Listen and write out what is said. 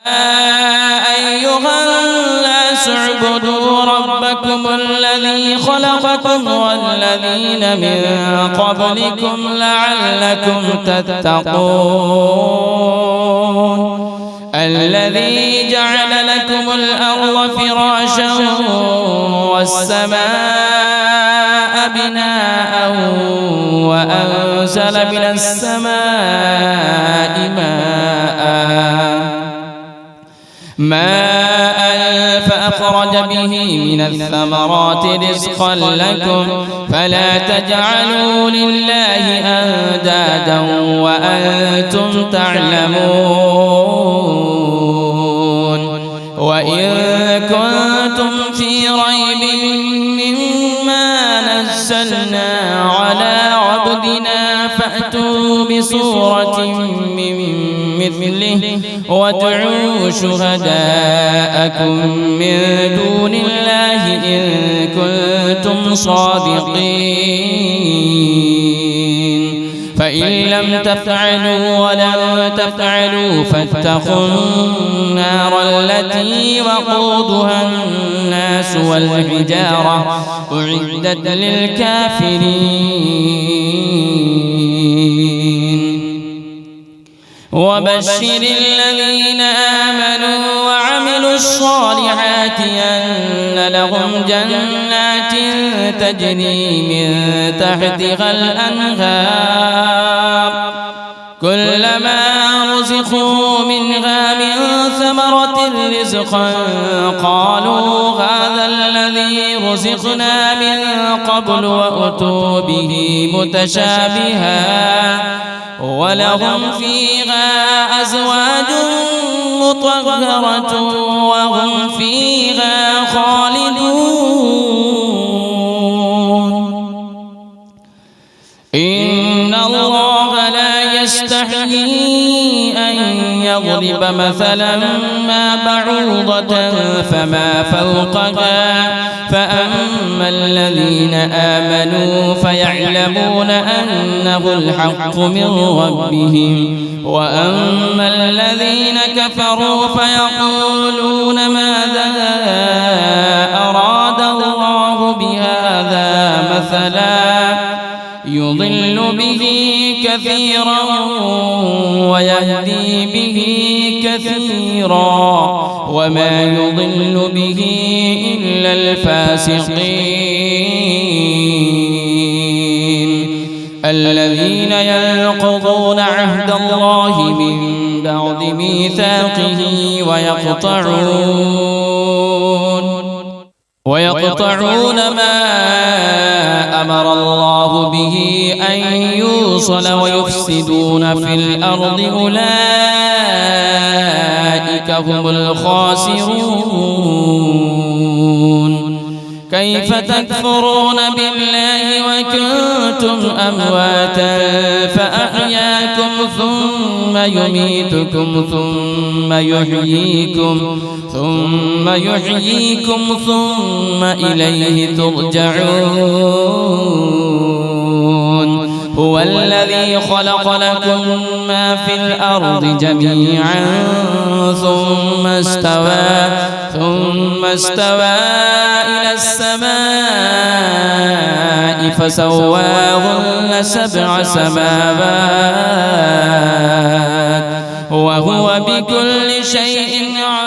أيها الناس اعبدوا ربكم الذي خلقكم والذين من قبلكم لعلكم تتقون الذي جعل لكم الأرض فراشا والسماء بناء وأنزل من السماء ماء فأخرج به من الثمرات رزقا لكم فلا تجعلوا لله أندادا وأنتم تعلمون وإن كنتم في ريب مما نزلنا على عبدنا فأتوا بسورة من مثله وادعوا شهداءكم من دون الله إن كنتم صادقين فإن لم تفعلوا ولن تفعلوا فاتقوا النار التي وقودها الناس والحجارة أعدت للكافرين وبشر الذين آمنوا وعملوا الصالحات أن لهم جنات تجري من تحتها الأنهار كلما رزقوا منها من ثمرة رزقا قالوا هذا الذي رزقنا من قبل وأتوا به متشابها ولهم فيها أزواج مطهرة وهم فيها خالدون إن الله لا يستحيي أن يضرب مثلا ما بعوضة فما فوقها فأما الذين آمنوا فيعلمون أنه الحق من ربهم وأما الذين كفروا فيقولون ماذا أراد الله بهذا مثلا يضل به كثيرا ويهدي به كثيرا وما يضل به إلا الفاسقين الذين ينقضون عهد الله من بعد ميثاقه ويقطعون ما أمر الله به أن يوصل ويفسدون في الأرض أولئك هم الخاسرون كيف تكفرون بالله وكنتم أمواتا فأحياكم ثم يميتكم ثم يحييكم ثم إليه ترجعون هو الذي خلق لكم ما في الأرض جميعا ثم استوى إلى السماء فسواهن 7 سماوات وهو بكل شيء عليم